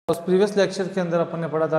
उस previous lecture के अंदर अपन ने पढ़ा था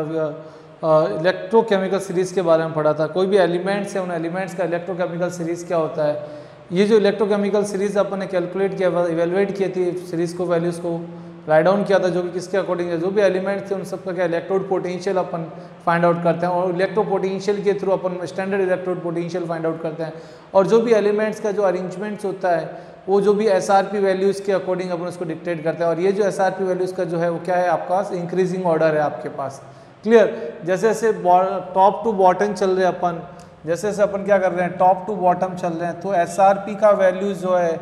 इलेक्ट्रोकेमिकल सीरीज़ के बारे में पढ़ा था। कोई भी एलिमेंट्स है, उन एलिमेंट्स का इलेक्ट्रोकेमिकल सीरीज़ क्या होता है। ये जो इलेक्ट्रोकेमिकल सीरीज़ अपन ने कैलकुलेट किया, इवेलुएट किया थी सीरीज़ को, वैल्यूज़ को राइट डाउन किया था, जो कि किसके अकॉर्डिंग है, जो भी एलिमेंट्स थे उन सबका क्या इलेक्ट्रोड पोटेंशियल अपन फाइंड आउट करते हैं, और इलेक्ट्रो पोटेंशियल के थ्रू अपन standard electrode potential find out करते हैं। और जो भी एलिमेंट्स का जो अरेंजमेंट्स होता है वो जो भी एसआरपी वैल्यूज़ के अकॉर्डिंग अपन उसको डिक्टेट करते हैं। और ये जो एसआरपी वैल्यूज़ का जो है वो क्या है, आपका इंक्रीजिंग ऑर्डर है आपके पास। क्लियर। जैसे जैसे टॉप टू बॉटम चल रहे हैं अपन, जैसे जैसे अपन क्या कर रहे हैं, टॉप टू बॉटम चल रहे हैं, तो एसआरपी का वैल्यूज़ जो है,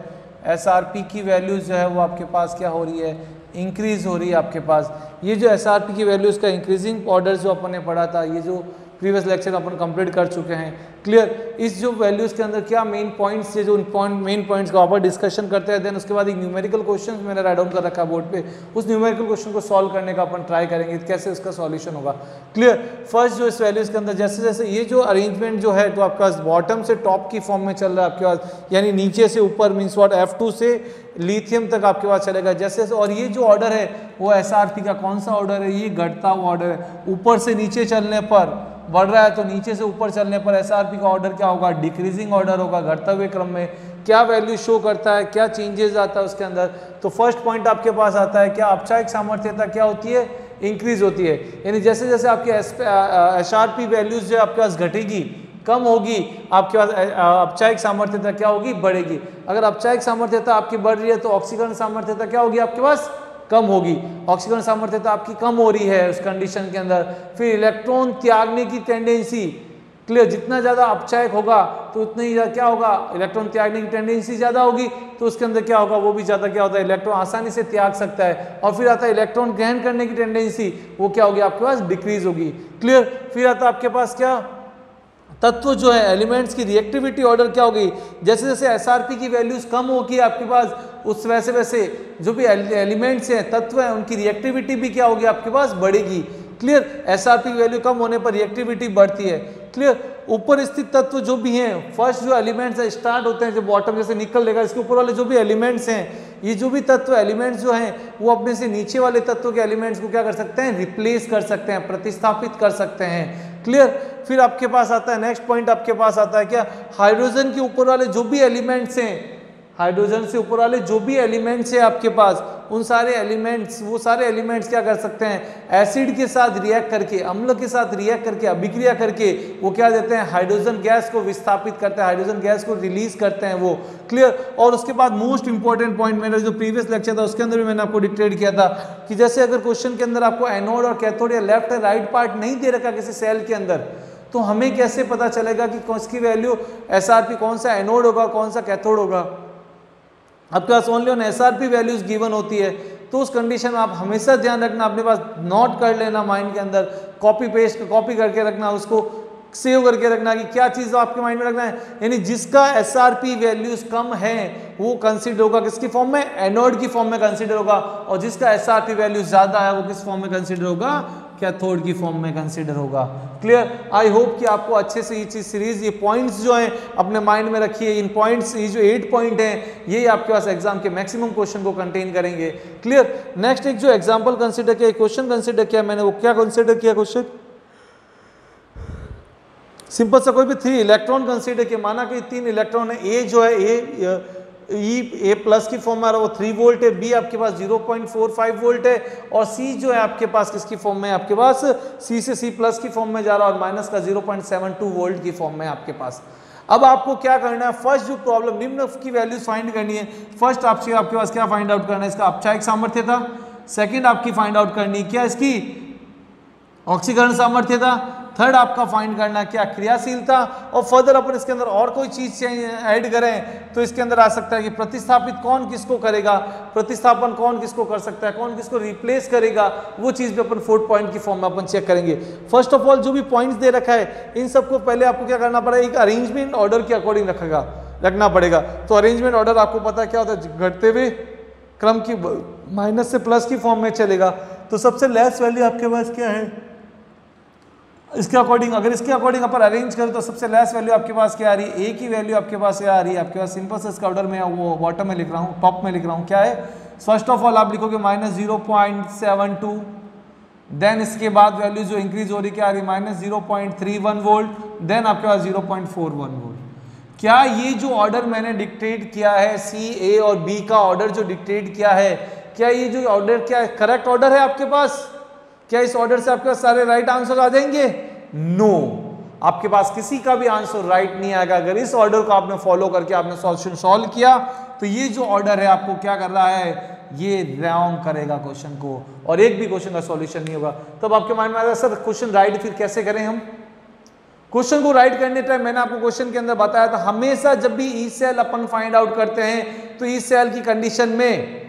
एसआरपी की वैल्यूज़ जो है वो आपके पास क्या हो रही है, इंक्रीज़ हो रही है आपके पास। ये जो एसआरपी की वैल्यूज़ का इंक्रीजिंग ऑर्डर जो अपन ने पढ़ा था, ये जो प्रीवियस लेक्चर अपन कंप्लीट कर चुके हैं। क्लियर। इस जो वैल्यूज़ के अंदर क्या मेन पॉइंट्स है, जो मेन पॉइंट्स का वापस डिस्कशन करते हैं। देन उसके बाद एक न्यूमेरिकल क्वेश्चन मैंने राइट डाउन कर रखा है बोर्ड पे, उस न्यूमेरिकल क्वेश्चन को सॉल्व करने का अपन ट्राई करेंगे, कैसे उसका सॉल्यूशन होगा। क्लियर। फर्स्ट जो इस वैल्यूज़ के अंदर जैसे जैसे ये जो अरेंजमेंट जो है, तो आपका बॉटम से टॉप की फॉर्म में चल रहा है आपके पास, यानी नीचे से ऊपर मीन्स व्हाट, F2 से लिथियम तक आपके पास चलेगा जैसे जैसे। और ये जो ऑर्डर है वो एसआरपी का कौन सा ऑर्डर है, ये घटता हुआ ऑर्डर है। ऊपर से नीचे चलने पर बढ़ रहा है, तो नीचे से ऊपर चलने पर एसआरपी का ऑर्डर क्या होगा, डिक्रीजिंग ऑर्डर होगा, घटते हुए क्रम में। क्या वैल्यू शो करता है, क्या चेंजेस आता है उसके अंदर। तो फर्स्ट पॉइंट आपके पास आता है क्या, अपचायक सामर्थ्यता क्या होती है, इंक्रीज होती है। यानी जैसे जैसे आपके एसआरपी वैल्यूज जो आपके पास घटेगी, कम होगी, आपके पास अपचायक सामर्थ्यता क्या होगी, बढ़ेगी। अगर अपचायक सामर्थ्यता आपकी बढ़ रही है तो ऑक्सीकरण सामर्थ्यता क्या होगी, आपके पास कम होगी। ऑक्सीकरण सामर्थ्यता आपकी कम हो रही है उस कंडीशन के अंदर। फिर इलेक्ट्रॉन त्यागने की टेंडेंसी, क्लियर, जितना ज़्यादा अपचायक होगा तो उतना ही क्या होगा, इलेक्ट्रॉन त्यागने की टेंडेंसी ज़्यादा होगी, तो उसके अंदर क्या होगा, वो भी ज़्यादा क्या होता है, इलेक्ट्रॉन आसानी से त्याग सकता है। और फिर आता है इलेक्ट्रॉन ग्रहण करने की टेंडेंसी, वो क्या होगी, आपके पास डिक्रीज होगी। क्लियर। फिर आता है आपके पास क्या, तत्व जो है, एलिमेंट्स की रिएक्टिविटी ऑर्डर क्या होगी, जैसे जैसे एसआरपी की वैल्यूज कम होगी आपके पास, उस वैसे वैसे जो भी एलिमेंट्स हैं, तत्व हैं, उनकी रिएक्टिविटी भी क्या होगी, आपके पास बढ़ेगी। क्लियर। एसआरपी की वैल्यू कम होने पर रिएक्टिविटी बढ़ती है। क्लियर। ऊपर स्थित तत्व जो भी हैं, फर्स्ट जो एलिमेंट्स है स्टार्ट होते हैं, जो बॉटम जैसे निकल लेगा, इसके ऊपर वाले जो भी एलिमेंट्स हैं, ये जो भी तत्व एलिमेंट्स जो हैं, वो अपने से नीचे वाले तत्वों के एलिमेंट्स को क्या कर सकते हैं, रिप्लेस कर सकते हैं, प्रतिस्थापित कर सकते हैं। क्लियर। फिर आपके पास आता है नेक्स्ट पॉइंट, आपके पास आता है क्या, हाइड्रोजन के ऊपर वाले जो भी एलिमेंट्स हैं, हाइड्रोजन से ऊपर वाले जो भी एलिमेंट्स हैं आपके पास, उन सारे एलिमेंट्स, वो सारे एलिमेंट्स क्या कर सकते हैं, एसिड के साथ रिएक्ट करके, अम्ल के साथ रिएक्ट करके, अभिक्रिया करके वो क्या देते हैं, हाइड्रोजन गैस को विस्थापित करते हैं, हाइड्रोजन गैस को रिलीज करते हैं वो। क्लियर। और उसके बाद मोस्ट इंपॉर्टेंट पॉइंट, मेरा जो प्रीवियस लेक्चर था उसके अंदर भी मैंने आपको डिक्टेट किया था कि जैसे अगर क्वेश्चन के अंदर आपको एनोड और कैथोड या लेफ्ट या राइट पार्ट नहीं दे रखा किसी सेल के अंदर, तो हमें कैसे पता चलेगा कि कौन सी वैल्यू एसआरपी, कौन सा एनोड होगा, कौन सा कैथोड होगा। आपके पास only on SRP values given होती है, तो उस कंडीशन में आप हमेशा ध्यान रखना, अपने पास नोट कर लेना माइंड के अंदर, कॉपी पेस्ट कॉपी करके रखना, उसको सेव करके रखना कि क्या चीज़ आपके माइंड में रखना है। यानी जिसका एसआरपी वैल्यूज कम है वो कंसीडर होगा किसकी फॉर्म में, एनोड की फॉर्म में कंसीडर होगा, और जिसका एसआरपी वैल्यूज ज़्यादा है वो किस फॉर्म में कंसीडर होगा, कैथोड की फॉर्म में कंसीडर होगा। क्लियर। आई होप कि आपको अच्छे से ये चीज सीरीज, ये पॉइंट्स जो हैं अपने माइंड में रखिए। इन पॉइंट्स, ये जो 8 पॉइंट हैं, ये आपके पास एग्जाम के मैक्सिमम क्वेश्चन को कंटेन करेंगे। क्लियर। नेक्स्ट एक जो एग्जांपल कंसीडर किया, क्वेश्चन कंसीडर किया मैंने, वो क्या कंसीडर किया क्वेश्चन, सिंपल सा कोई भी 3 इलेक्ट्रॉन कंसीडर किया। माना कि 3 इलेक्ट्रॉन है, ए जो है ए प्लस की फॉर्म में आ रहा है, वो 3 वोल्ट है, बी आपके पास 0.45 वोल्ट है, और सी जो है आपके पास किसकी फॉर्म में, आपके पास सी से सी प्लस की फॉर्म में जा रहा है, और माइनस का 0.72 वोल्ट की फॉर्म में आपके पास। अब आपको क्या करना है, फर्स्ट जो प्रॉब्लम, निम्न की वैल्यूज फाइंड करनी है। फर्स्ट आपके पास क्या फाइंड आउट करना है, इसका अपचायक सामर्थ्यता। सेकेंड आपकी फाइंड आउट करनी क्या, इसकी ऑक्सीकरण सामर्थ्यता। थर्ड आपका फाइंड करना क्या, क्रियाशीलता। और फर्दर अपन इसके अंदर और कोई चीज ऐड करें तो इसके अंदर आ सकता है कि प्रतिस्थापित कौन किसको करेगा, प्रतिस्थापन कौन किसको कर सकता है, कौन किसको रिप्लेस करेगा, वो चीज भी अपन 4 पॉइंट की फॉर्म में अपन चेक करेंगे। फर्स्ट ऑफ ऑल जो भी पॉइंट्स दे रखा है, इन सबको पहले आपको क्या करना पड़ेगा, एक अरेंजमेंट ऑर्डर के अकॉर्डिंग रखना पड़ेगा। तो अरेंजमेंट ऑर्डर आपको पता है क्या होता है, घटते हुए क्रम की माइनस से प्लस की फॉर्म में चलेगा। तो सबसे लेस वैल्यू आपके पास क्या है, इसके अकॉर्डिंग, अगर इसके अकॉर्डिंग अपन अरेंज करें तो सबसे लेस वैल्यू आपके पास क्या आ रही है, ए की वैल्यू आपके पास क्या आ रही है, आपके पास सिंपल से इसका ऑर्डर में वो बॉटम में लिख रहा हूँ, टॉप में लिख रहा हूँ, क्या है, फर्स्ट ऑफ ऑल आप लिखोगे -0.72 देन इसके बाद वैल्यू जो इंक्रीज हो रही क्या आ रही, -0.31 वोल्ट, देन आपके पास 0.41 वोल्ट। क्या ये जो ऑर्डर मैंने डिक्टेट किया है, सी, ए और बी का ऑर्डर जो डिक्टेट किया है, क्या ये जो ऑर्डर क्या करेक्ट ऑर्डर है आपके पास? क्या इस ऑर्डर से आपके पास सारे राइट आंसर आ जाएंगे? नो, आपके पास किसी का भी आंसर राइट नहीं आएगा। अगर इस ऑर्डर को आपने फॉलो करके आपने सॉल्यूशन सॉल्व किया तो ये जो ऑर्डर है आपको क्या कर रहा है, ये रॉन्ग करेगा क्वेश्चन को, और एक भी क्वेश्चन का सॉल्यूशन नहीं होगा। तब आपके माइंड में आएगा सर क्वेश्चन राइट फिर कैसे करें हम? क्वेश्चन को राइट करने टाइम मैंने आपको क्वेश्चन के अंदर बताया था, हमेशा जब भी ई सेल अपन फाइंड आउट करते हैं तो ई सेल की कंडीशन में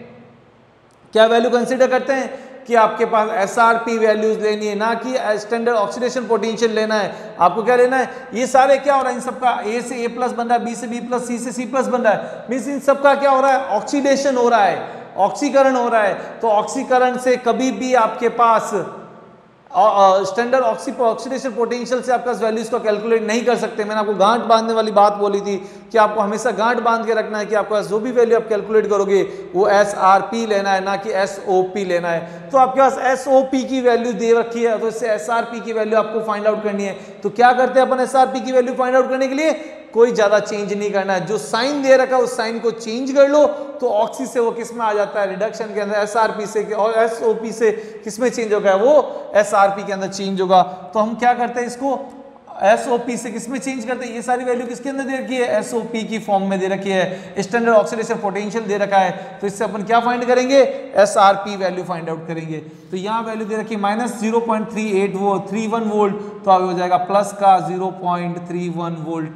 क्या वैल्यू कंसीडर करते हैं कि आपके पास एसआरपी वैल्यूज लेनी है, ना कि स्टैंडर्ड ऑक्सीडेशन पोटेंशियल लेना है। आपको क्या लेना है, ये सारे क्या हो रहा है, इन सबका ए से ए प्लस बन रहा है, बी से बी प्लस, सी से सी प्लस बन रहा है, मीन्स इन सबका क्या हो रहा है, ऑक्सीडेशन हो रहा है, ऑक्सीकरण हो रहा है। तो ऑक्सीकरण से कभी भी आपके पास स्टैंडर्ड ऑक्सीडेशन पोटेंशियल से आपका वैल्यूज को कैलकुलेट नहीं कर सकते। मैंने आपको गांठ बांधने वाली बात बोली थी कि आपको हमेशा गांठ बांध के रखना है कि आपके पास जो भी वैल्यू आप कैलकुलेट करोगे वो एसआरपी लेना है, ना कि एसओपी लेना है। तो आपके पास एसओपी की वैल्यू दे रखी है तो इससे एसआरपी की वैल्यू आपको फाइंड आउट करनी है। तो क्या करते हैं अपन एसआरपी की वैल्यू फाइंड आउट करने के लिए, कोई ज्यादा चेंज नहीं करना है, जो साइन दे रखा है उस साइन को चेंज कर लो तो ऑक्सी से वो किस में आ जाता है, रिडक्शन के अंदर, एसआरपी से, और एसओपी से किस में चेंज होगा, वो एसआरपी के अंदर चेंज होगा। तो हम क्या करते हैं, इसको एसओपी से किस में चेंज करते हैं, ये सारी वैल्यू किसके अंदर दे रखी है, एसओपी की फॉर्म में दे रखी है, स्टैंडर्ड ऑक्सीडेशन पोटेंशियल दे रखा है। तो इससे अपन क्या फाइंड करेंगे, एसआरपी वैल्यू फाइंड आउट करेंगे। तो यहाँ वैल्यू दे रखी है -0.31 वोल्ट, तो अब हो जाएगा प्लस का 0.31 वोल्ट।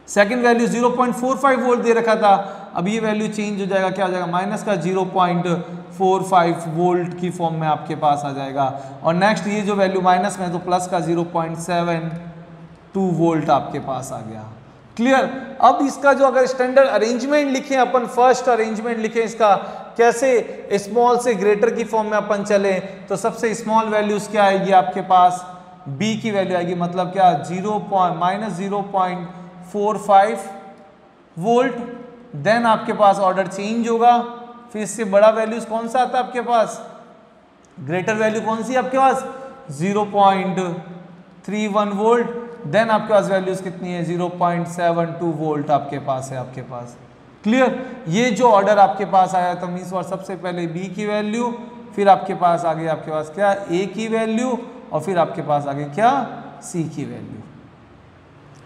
सेकंड वैल्यू 0.45 वोल्ट दे रखा था, अब ये वैल्यू चेंज हो जाएगा, क्या हो जाएगा, माइनस का 0.45 वोल्ट की फॉर्म में आपके पास आ जाएगा। और नेक्स्ट ये जो वैल्यू माइनस में तो प्लस का 0.72 वोल्ट आपके पास आ गया। क्लियर? अब इसका जो अगर स्टैंडर्ड अरेंजमेंट लिखे अपन, फर्स्ट अरेंजमेंट लिखे इसका, कैसे स्मॉल से ग्रेटर की फॉर्म में अपन चले, तो सबसे स्मॉल वैल्यूज क्या आएगी आपके पास, बी की वैल्यू आएगी, मतलब क्या -0.45 वोल्ट। देन आपके पास ऑर्डर चेंज होगा, फिर इससे बड़ा वैल्यूज कौन सा आता है आपके पास, ग्रेटर वैल्यू कौन सी आपके पास, 0.31 वोल्ट। देन आपके पास वैल्यूज कितनी है, 0.72 वोल्ट आपके पास है आपके पास। क्लियर? ये जो ऑर्डर आपके पास आया तो मींस और सबसे पहले बी की वैल्यू, फिर आपके पास आ गई आपके पास क्या, ए की वैल्यू, और फिर आपके पास आ गई क्या, सी की वैल्यू।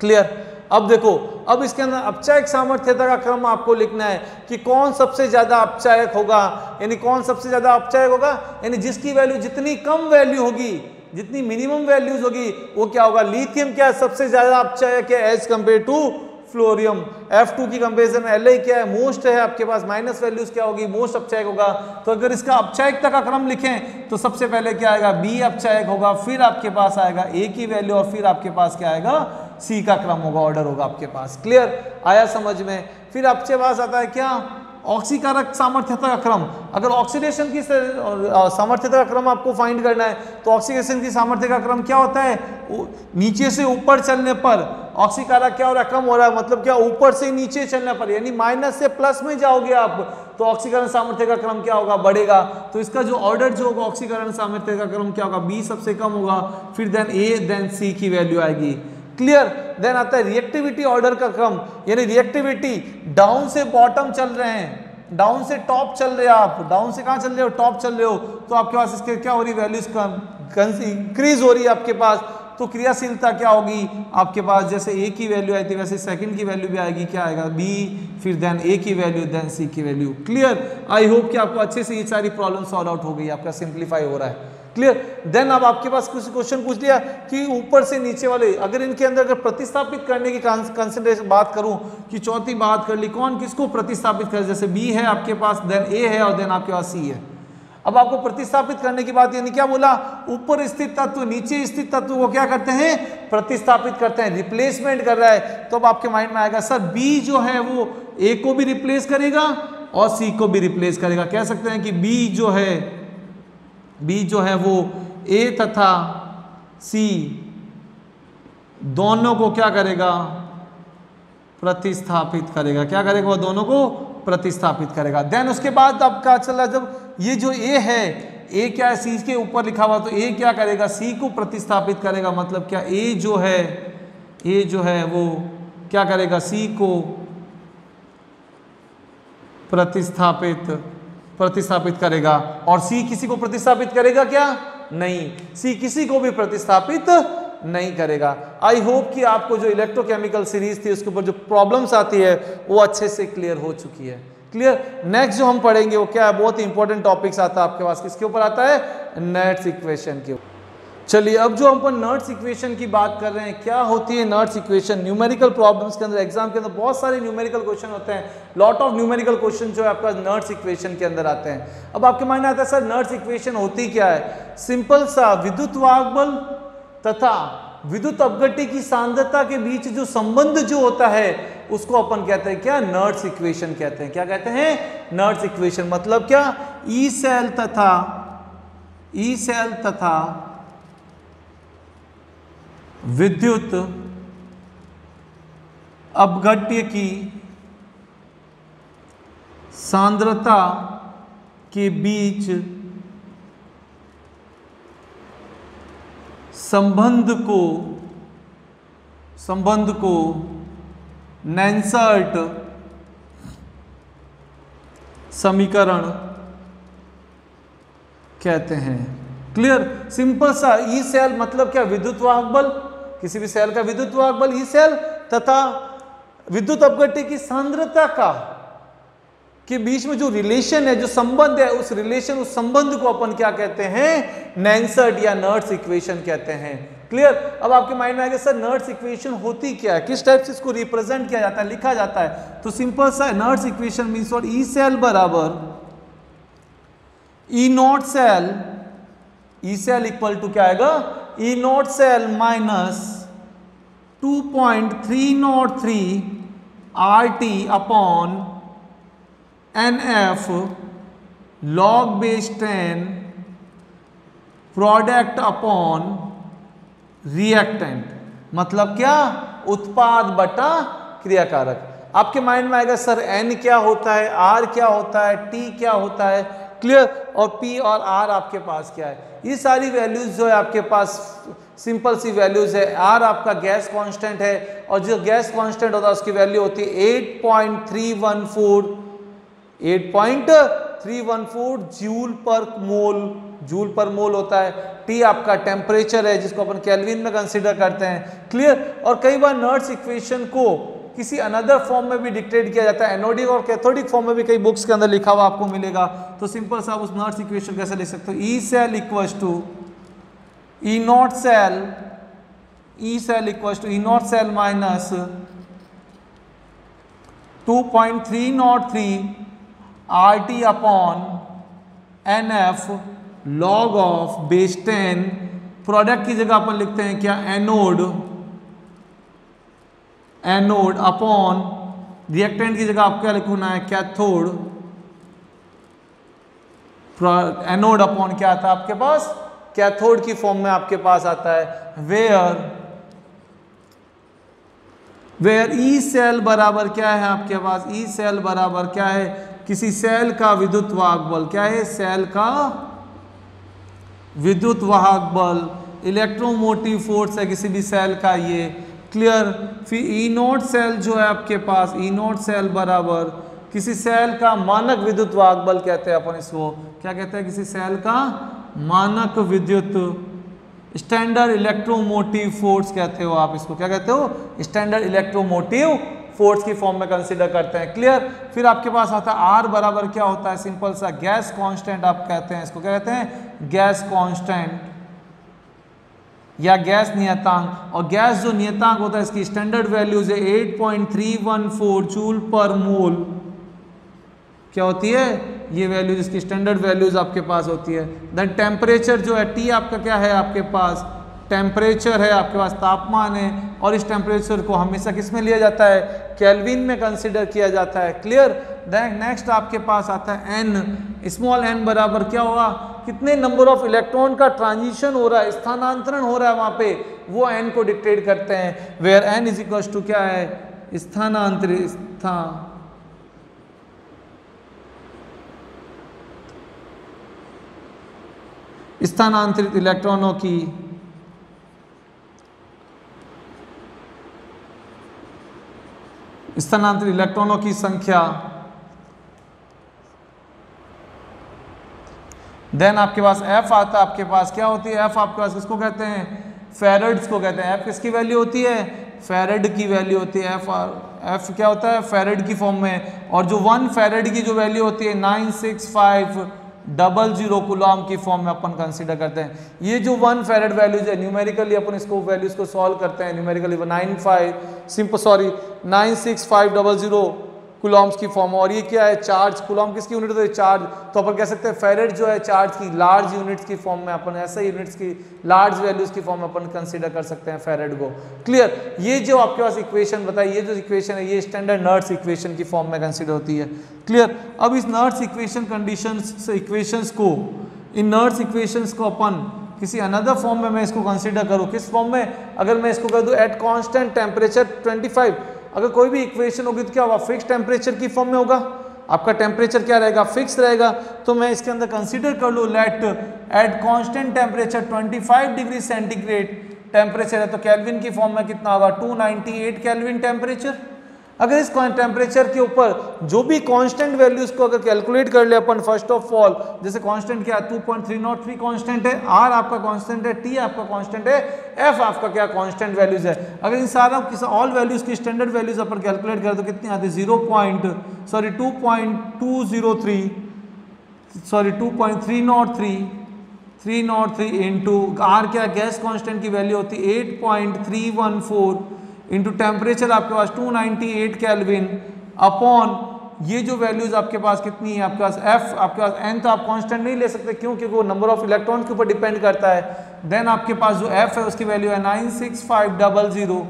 क्लियर? अब देखो, अब इसके अंदर अपचायक सामर्थ्यता का क्रम आपको लिखना है कि कौन सबसे ज्यादा अपचायक होगा, यानी कौन सबसे ज्यादा अपचायक होगा, यानी जिसकी वैल्यू जितनी कम वैल्यू होगी, जितनी मिनिमम वैल्यूज होगी वो क्या होगा, लिथियम क्या सबसे ज्यादा अपचायक है एज कंपेयर टू फ्लोरियम। F2 की कंपेरिजन में Li क्या है, मोस्ट है आपके पास, माइनस वैल्यूज क्या होगी, मोस्ट अपचायक होगा। तो अगर इसका अपचायकता का क्रम लिखें तो सबसे पहले क्या आएगा, बी अपचायक होगा, फिर आपके पास आएगा ए की वैल्यू, और फिर आपके पास क्या आएगा, सी का क्रम होगा, ऑर्डर होगा आपके पास। क्लियर? आया समझ में? फिर आपके पास आता है क्या, ऑक्सीकारक सामर्थ्यता का क्रम। अगर ऑक्सीडेशन की सामर्थ्यता का क्रम आपको फाइंड करना है तो ऑक्सीडेशन की सामर्थ्य का क्रम क्या होता है, नीचे से ऊपर चलने पर ऑक्सीकारक क्या हो रहा है, कम हो रहा है, मतलब क्या, ऊपर से नीचे चलने पर, यानी माइनस से प्लस में जाओगे आप तो ऑक्सीकरण सामर्थ्य का क्रम क्या होगा, बढ़ेगा। तो इसका जो ऑर्डर जो होगा ऑक्सीकरण सामर्थ्य का क्रम क्या होगा, बी सबसे कम होगा, फिर देन ए, देन सी की वैल्यू आएगी। क्लियर? देन आता है रिएक्टिविटी ऑर्डर का क्रम, यानी रिएक्टिविटी डाउन से बॉटम चल रहे हैं, डाउन से टॉप चल रहे हो आप, डाउन से कहां चल रहे हो, टॉप चल रहे हो, तो आपके पास इसके क्या हो रही, वैल्यूज इंक्रीज हो रही है आपके पास। तो क्रियाशीलता क्या होगी आपके पास, जैसे ए की वैल्यू आई थी वैसे सेकंड की वैल्यू भी आएगी, क्या आएगा, बी, फिर देन ए की वैल्यू, देन सी की वैल्यू। क्लियर? आई होप कि आपको अच्छे से ये सारी प्रॉब्लम सॉल्व आउट हो गई, आपका सिंप्लीफाई हो रहा है। क्लियर? देन अब आपके पास कुछ क्वेश्चन पूछ लिया कि ऊपर से नीचे वाले, अगर इनके अंदर अगर प्रतिस्थापित करने की कंसिडरेशन बात करूं कि चौथी बात कर ली, कौन किसको प्रतिस्थापित करे, जैसे बी है आपके पास, देन ए है, और देन आपके पास सी है। अब आपको प्रतिस्थापित करने की बात, यानी क्या बोला, ऊपर स्थित तत्व नीचे स्थित तत्व को क्या करते हैं, प्रतिस्थापित करते हैं, रिप्लेसमेंट कर रहा है। तो अब आपके माइंड में आएगा सर बी जो है वो ए को भी रिप्लेस करेगा और सी को भी रिप्लेस करेगा। कह सकते हैं कि बी जो है वो ए तथा सी दोनों को क्या करेगा, प्रतिस्थापित करेगा। क्या करेगा, वो दोनों को प्रतिस्थापित करेगा। देन उसके बाद अब क्या चल रहा है, जब ये जो ए है, ए क्या है, सी के ऊपर लिखा हुआ, तो ए क्या करेगा, सी को प्रतिस्थापित करेगा, मतलब क्या ए जो है वो क्या करेगा, सी को प्रतिस्थापित करेगा। और सी किसी को प्रतिस्थापित करेगा क्या, नहीं, सी किसी को भी प्रतिस्थापित नहीं करेगा। आई होप कि आपको जो इलेक्ट्रोकेमिकल सीरीज थी उसके ऊपर जो प्रॉब्लम्स आती है वो अच्छे से क्लियर हो चुकी है। क्लियर। नेक्स्ट जो हम पढ़ेंगे वो क्या है, बहुत ही इंपॉर्टेंट टॉपिक्स आता है आपके पास, किसके ऊपर आता है, नर्ट्स इक्वेशन के ऊपर। चलिए अब जो हम पर नर्ट्स इक्वेशन की बात कर रहे हैं, क्या होती है नर्ट्स इक्वेशन। न्यूमेरिकल प्रॉब्लम्स के अंदर, एग्जाम के अंदर बहुत सारे न्यूमेरिकल क्वेश्चन होते हैं, लॉट ऑफ न्यूमेरिकल क्वेश्चन जो है आपका नर्ट्स इक्वेशन के अंदर आते हैं। अब आपके माइंड में आता है सर नर्ट्स इक्वेशन होती क्या है, सिंपल सा विद्युत वाहक बल तथा विद्युत अपघट्य की सांद्रता के बीच जो संबंध जो होता है उसको अपन कहते हैं क्या, नर्ट्स इक्वेशन कहते हैं। क्या कहते हैं, नर्ट्स इक्वेशन। मतलब क्या, ई सेल तथा विद्युत अपघट्य की सांद्रता के बीच संबंध को नैनसर्ट समीकरण कहते हैं। क्लियर, सिंपल सा। ई सेल मतलब क्या, विद्युत वाहक बल, किसी भी सेल का विद्युत वाहक बल ई सेल तथा विद्युत अपघट्य की सांद्रता के बीच में जो रिलेशन है, जो संबंध है, उस रिलेशन, उस संबंध को अपन क्या कहते हैं, नैनसर्ट या नर्ट्स इक्वेशन कहते हैं। क्लियर। अब आपके माइंड में आएगा सर नर्ट्स इक्वेशन होती क्या है, किस टाइप से इसको रिप्रेजेंट किया जाता है, लिखा जाता है। तो सिंपल सा Nernst equation means what, E cell बराबर E naught cell, E cell equal to क्या आएगा, E naught cell minus 2.303 RT upon NF log base 10 product upon reactant. मतलब क्या, उत्पाद बटा क्रियाकारक। आपके माइंड में आएगा सर N क्या होता है, R क्या होता है, T क्या होता है। क्लियर। और P और R आपके पास क्या है, ये सारी वैल्यूज जो है आपके पास सिंपल सी वैल्यूज है। R आपका गैस कांस्टेंट है और जो गैस कांस्टेंट होता है उसकी वैल्यू होती है 8.314 जूल पर मोल होता है। T आपका टेम्परेचर है जिसको अपन केल्विन में कंसीडर करते हैं। क्लियर। और कई बार नर्ट्स इक्वेशन को किसी अनदर फॉर्म में भी डिक्टेट किया जाता है, एनोडिक और कैथोडिक फॉर्म में भी कई बुक्स के अंदर लिखा हुआ आपको मिलेगा। तो सिंपल सा उस नर्ट्स इक्वेशन कैसे लिख सकते हो, E cell equals to E naught cell minus 2.303 RT upon NF log of base 10। Product की जगह अपन लिखते हैं क्या, एनोड अपॉन रिएक्टेंट की जगह आपको क्या लिखना है, कैथोड। एनोड अपॉन क्या आता है आपके पास, कैथोड की फॉर्म में आपके पास आता है। वेयर ई सेल बराबर क्या है आपके पास, ई सेल बराबर क्या है, किसी सेल का विद्युत वाहक बल। क्या है, सेल का विद्युत वाहक बल, इलेक्ट्रोमोटिव फोर्स है किसी भी सेल का ये। क्लियर। फिर ई नॉट सेल जो है आपके पास, ई नॉट सेल बराबर किसी सेल का मानक विद्युत वाहक बल कहते हैं अपन इसको। क्या कहते हैं, किसी सेल का मानक विद्युत, स्टैंडर्ड इलेक्ट्रोमोटिव फोर्स कहते हो आप इसको। क्या कहते हो, स्टैंडर्ड इलेक्ट्रोमोटिव फोर्स की फॉर्म में कंसीडर करते हैं। क्लियर। फिर आपके पास आता है आर बराबर क्या होता है, सिंपल सा गैस कांस्टेंट आप कहते हैं इसको। क्या कहते हैं, गैस कांस्टेंट या गैस नियतांक। और गैस जो नियतांक होता है इसकी स्टैंडर्ड वैल्यूज है 8.314 जूल पर मोल। क्या होती है ये वैल्यूज, इसकी स्टैंडर्ड वैल्यूज आपके पास होती है। देन टेम्परेचर जो है, टी आपका क्या है आपके पास, टेम्परेचर है आपके पास, तापमान है। और इस टेम्परेचर को हमेशा किस में लिया जाता है, केल्विन में कंसीडर किया जाता है। क्लियर। देन नेक्स्ट आपके पास आता है एन, स्मॉल एन बराबर क्या होगा, कितने नंबर ऑफ इलेक्ट्रॉन का ट्रांजिशन हो रहा है, स्थानांतरण हो रहा है वहां पे, वो एन को डिक्टेट करते हैं। Where N is equal to क्या है, स्थानांतरित इलेक्ट्रॉनों की संख्या, देन आपके पास एफ आता है, आपके पास क्या होती है एफ, आपके पास किसको कहते हैं फेरेड्स को कहते हैं। एफ किसकी वैल्यू होती है फेरेड की वैल्यू होती है। एफ क्या होता है फेरेड की फॉर्म में, और जो 1 फेरेड की जो वैल्यू होती है 96500 कूलॉम की फॉर्म में अपन कंसीडर करते हैं। ये जो 1 फेरेड वैल्यूज है न्यूमेरिकली अपन इसको वैल्यूज को सॉल्व करते हैं न्यूमेरिकली 96500 कूलॉम्स की फॉर्म। और ये क्या है चार्ज, कूलॉम किसकी यूनिट होती है चार्ज, तो अपन कह सकते हैं फेरेड जो है चार्ज की लार्ज यूनिट्स की फॉर्म में अपन ऐसे यूनिट्स की लार्ज वैल्यूज की फॉर्म में अपन कंसीडर कर सकते हैं फेरेड को। क्लियर। ये जो आपके पास इक्वेशन बताई, ये जो इक्वेशन है ये स्टैंडर्ड नर्ड्स इक्वेशन की फॉर्म में कंसीडर होती है। क्लियर। अब इस नर्ड्स इक्वेशन कंडीशंस इक्वेशंस को, इन नर्ड्स इक्वेशंस को अपन किसी अनदर फॉर्म में मैं इसको कंसीडर करूँ, किस फॉर्म में, अगर मैं इसको कर दूँ एट कांस्टेंट टेम्परेचर 25, अगर कोई भी इक्वेशन होगी तो क्या होगा फिक्स टेम्परेचर की फॉर्म में होगा, आपका टेम्परेचर क्या रहेगा फिक्स रहेगा। तो मैं इसके अंदर कंसीडर कर लूँ let at constant temperature 25 degree centigrade temperature है, तो केल्विन की फॉर्म में कितना होगा 298 केल्विन टेम्परेचर। अगर इस टेम्परेचर के ऊपर जो भी कांस्टेंट वैल्यूज को अगर कैलकुलेट कर ले अपन फर्स्ट ऑफ ऑल, जैसे कांस्टेंट क्या 2.303 कांस्टेंट है, आर आपका कांस्टेंट है, टी आपका कांस्टेंट है, एफ आपका क्या कांस्टेंट वैल्यूज है। अगर इन सारा ऑल वैल्यूज की स्टैंडर्ड वैल्यूज अपन कैलकुलेट करें तो कितनी आती है 2.303 इंटू आर क्या गैस कांस्टेंट की वैल्यू होती है 8.314 इंटू टेम्परेचर आपके पास 298 केल्विन अपॉन ये जो वैल्यूज आपके पास कितनी है आपके पास एफ, आपके पास एन तो आप कांस्टेंट नहीं ले सकते क्योंकि वो नंबर ऑफ इलेक्ट्रॉन के ऊपर डिपेंड करता है। देन आपके पास जो एफ है उसकी वैल्यू है 96500।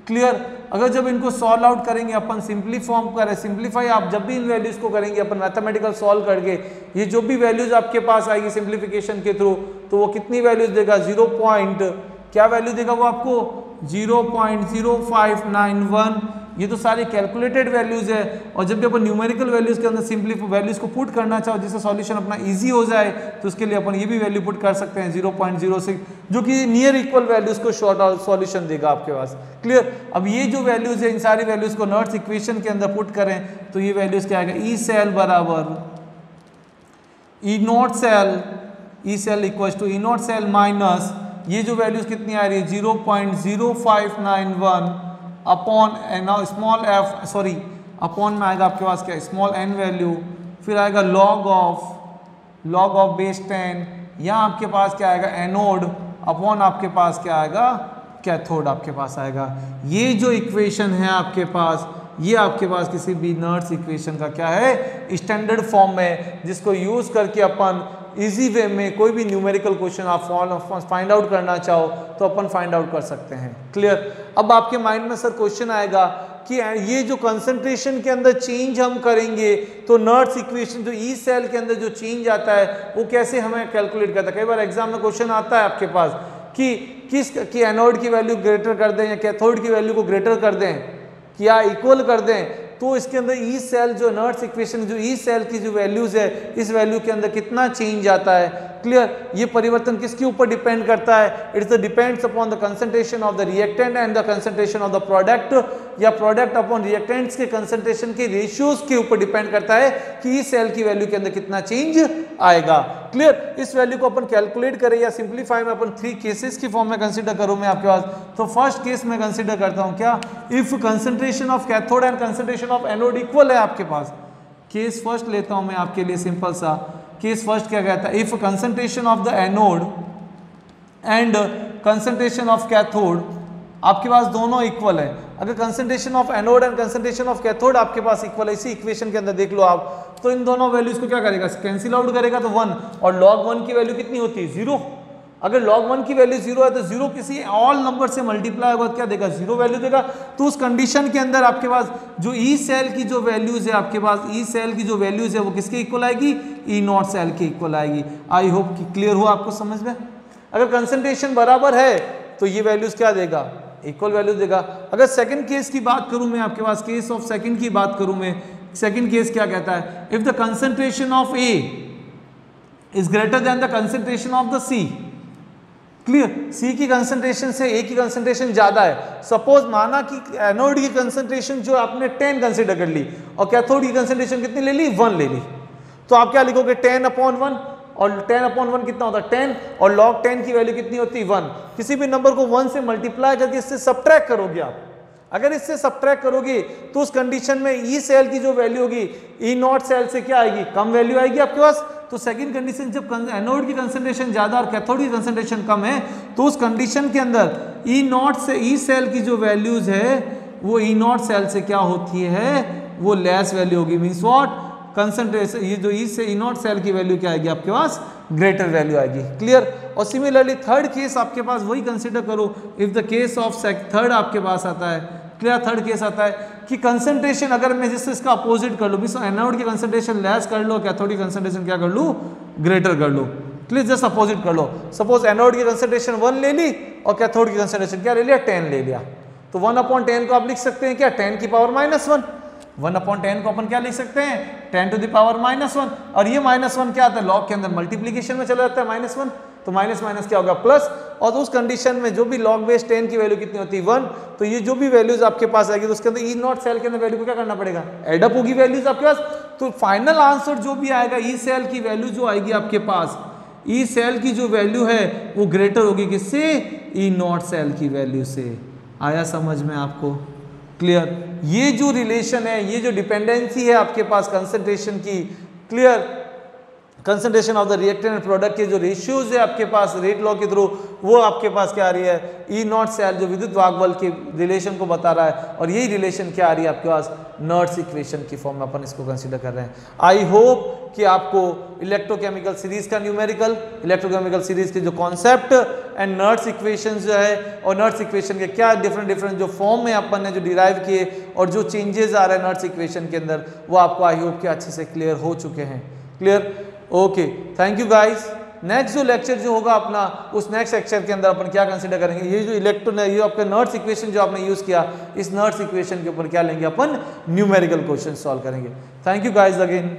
क्लियर। अगर जब इनको सॉल्व आउट करेंगे अपन सिंप्लीफाई आप जब भी इन वैल्यूज को करेंगे अपन मैथमेटिकल सॉल्व करके, ये जो भी वैल्यूज आपके पास आएगी सिंप्लीफिकेशन के थ्रू, तो वो कितनी वैल्यूज देगा क्या वैल्यू देगा वो आपको 0.0591। ये तो सारी कैलकुलेटेड वैल्यूज है। और जब भी अपन न्यूमेरिकल वैल्यूज के अंदर सिंपली वैल्यूज को पुट करना चाहो जिससे सॉल्यूशन अपना इजी हो जाए, तो उसके लिए अपन ये भी वैल्यू पुट कर सकते हैं 0.06, जो कि नियर इक्वल वैल्यूज को शॉर्ट आउट सॉल्यूशन देगा आपके पास। क्लियर। अब ये जो वैल्यूज है इन सारी वैल्यूज को नर्ड्स इक्वेशन के अंदर पुट करें तो ये वैल्यूज क्या आएगा ई सेल बराबर E naught cell equal to E naught cell minus ये जो वैल्यूज कितनी आ रही है 0.0591 अपॉन स्मॉल एफ अपॉन में आएगा आपके पास क्या स्मॉल एन वैल्यू, फिर आएगा लॉग ऑफ बेस 10, यहाँ आपके पास क्या आएगा एनोड अपॉन आपके पास क्या आएगा कैथोड आपके पास आएगा। ये जो इक्वेशन है आपके पास, ये आपके पास किसी भी नर्ड्स इक्वेशन का क्या है स्टैंडर्ड फॉर्म में, जिसको यूज करके अपन इजी वे में कोई भी न्यूमेरिकल क्वेश्चन आप फाइंड आउट करना चाहो तो अपन फाइंड आउट कर सकते हैं। क्लियर। अब आपके माइंड में सर क्वेश्चन आएगा कि ये जो कंसंट्रेशन के अंदर चेंज हम करेंगे तो नर्ड्स इक्वेशन जो ई सेल के अंदर जो चेंज आता है वो कैसे हमें कैलकुलेट करता है। कई बार एग्जाम में क्वेश्चन आता है आपके पास कि एनोड की वैल्यू ग्रेटर कर दें या कैथोड की वैल्यू को ग्रेटर कर दें या इक्वल कर दें, तो इसके अंदर ई सेल जो नर्ड्स इक्वेशन जो ई सेल की जो वैल्यूज है इस वैल्यू के अंदर कितना चेंज आता है। क्लियर। ये परिवर्तन किसके ऊपर डिपेंड करता है, it's the depends upon the concentration of the reactant and the concentration of the product, या प्रोडक्ट अपॉन रिएक्टेंट्स के कंसंट्रेशन के रेशियोज के ऊपर डिपेंड करता है कि ई सेल की वैल्यू के अंदर कितना चेंज आएगा। क्लियर। इस वैल्यू को अपन कैलकुलेट करें या सिंप्लीफाई में अपन 3 केसेस की फॉर्म में कंसीडर करूं मैं आपके पास, तो फर्स्ट केस में कंसीडर करता हूं क्या, if concentration of cathode and concentration of anode equal है आपके पास। केस फर्स्ट लेता हूं मैं आपके लिए सिंपल सा। केस फर्स्ट क्या कहता है, if concentration of the anode and concentration of cathode आपके पास दोनों इक्वल है। अगर concentration of anode and concentration of cathode आपके पास इक्वल है, इसी इक्वेशन के अंदर देख लो आप, तो इन दोनों वैल्यूज को क्या करेगा कैंसिल आउट करेगा तो 1, और log 1 की वैल्यू कितनी होती है 0। अगर log 1 की वैल्यू 0 है तो 0 किसी ऑल नंबर से मल्टीप्लाई होगा तो क्या देगा 0 वैल्यू देगा। तो उस कंडीशन के अंदर आपके पास जो ई सेल की जो वैल्यूज है आपके पास ई सेल की जो वैल्यूज है वो किसके इक्वल आएगी, ई नॉट सेल के इक्वल आएगी। आई होप कि क्लियर हो आपको समझ में। अगर कंसंट्रेशन बराबर है तो ये वैल्यूज क्या देगा, इक्वल वैल्यू देगा। अगर सेकंड केस की बात करूं मैं आपके पास, केस ऑफ सेकंड की बात करूं मैं, सेकंड केस क्या कहता है, if the concentration of A is greater than the concentration of the C. Clear, C की कंसेंट्रेशन से ए की कंसेंट्रेशन ज्यादा है। सपोज माना कि एनोड की कंसेंट्रेशन जो आपने 10 कंसीडर कर ली और कैथोड की कंसेंट्रेशन कितनी ले ली, 1 ले ली, तो आप क्या लिखोगे 10/1, और 10/1 कितना होता है 10, और log 10 की वैल्यू कितनी होती है 1। किसी भी नंबर को 1 से मल्टीप्लाई करके इससे सब्ट्रैक्ट करोगे आप, अगर इससे सब्ट्रैक्ट करोगे तो उस कंडीशन में ई सेल की जो वैल्यू होगी ई नॉट सेल से क्या आएगी, कम वैल्यू आएगी आपके पास। तो सेकंड कंडीशन, जब एनोड की कंसंट्रेशन ज्यादा और कैथोड की कंसंट्रेशन कम है, तो उस कंडीशन के अंदर ई नॉट से ई सेल की जो वैल्यूज है वो ई नॉट सेल से क्या होती है, वो लेस वैल्यू होगी। मीन्स व्हाट, कंसंट्रेशन ये जो ई से ई नॉट सेल की वैल्यू क्या आएगी आपके पास, ग्रेटर वैल्यू आएगी। क्लियर। और सिमिलरली थर्ड केस आपके पास वही कंसिडर करो, if the case of third आपके पास आता है, क्लियर, थर्ड केस आता है कि कंसंट्रेशन अगर मैं जिससे इसका अपोजिट कर लूँ, एनोड की कंसंट्रेशन लेस कर लो, कैथोड की कंसंट्रेशन क्या कर लूँ, ग्रेटर कर लो। क्लियर, जस्ट अपोजिट कर लो। सपोज एनोड की कंसंट्रेशन 1 ले ली और कैथोड की कंसंट्रेशन क्या ले लिया, 10 ले लिया, तो 1/10 को आप लिख सकते हैं क्या, 10 की पावर -1। 1/10 को अपन क्या लिख सकते हैं, 10 टू द पावर -1, और ये -1 क्या आता है, लॉग के अंदर मल्टीप्लीकेशन में चला जाता है -1, तो माइनस माइनस क्या होगा प्लस, और उस कंडीशन में जो भी लॉग बेस 10 की वैल्यू कितनी होती है 1, तो ये जो भी वैल्यूज आपके पास आएगी तो उसके अंदर ई नॉट सेल के अंदर वैल्यू को क्या करना पड़ेगा, एड अप होगी वैल्यूज आपके पास। तो फाइनल आंसर जो भी आएगा, ई सेल की वैल्यू जो आएगी आपके पास, ई सेल की जो वैल्यू है वो ग्रेटर होगी किससे, ई नॉट सेल की वैल्यू से। आया समझ में आपको, क्लियर। ये जो रिलेशन है, ये जो डिपेंडेंसी है आपके पास कंसंट्रेशन की, clear, concentration of the reactant and product के जो रेशियोज है आपके पास रेट लॉ के थ्रू, वो आपके पास क्या आ रही है, ई नॉट सेल जो विद्युत वाहक बल के रिलेशन को बता रहा है, और यही रिलेशन क्या आ रही है आपके पास, नर्ड्स इक्वेशन की फॉर्म में अपन इसको कंसीडर कर रहे हैं। आई होप कि आपको इलेक्ट्रोकेमिकल सीरीज का न्यूमेरिकल, इलेक्ट्रोकेमिकल सीरीज के जो कॉन्सेप्ट एंड नर्ड्स इक्वेशन जो है, और नर्ड्स इक्वेशन के क्या डिफरेंट जो फॉर्म में अपन ने जो डिराइव किए और जो चेंजेस आ रहे हैं नर्ड्स इक्वेशन के अंदर, वो आपको आई होप कि अच्छे से क्लियर हो चुके हैं। Clear, okay, thank you guys. Next जो लेक्चर जो होगा अपना, उस नेक्स्ट लेक्चर के अंदर अपन क्या कंसीडर करेंगे, ये जो इलेक्ट्रॉन है, ये आपका नर्ड्स इक्वेशन जो आपने यूज किया, इस नर्ड्स इक्वेशन के ऊपर क्या लेंगे अपन, न्यूमेरिकल क्वेश्चन सॉल्व करेंगे। Thank you guys again.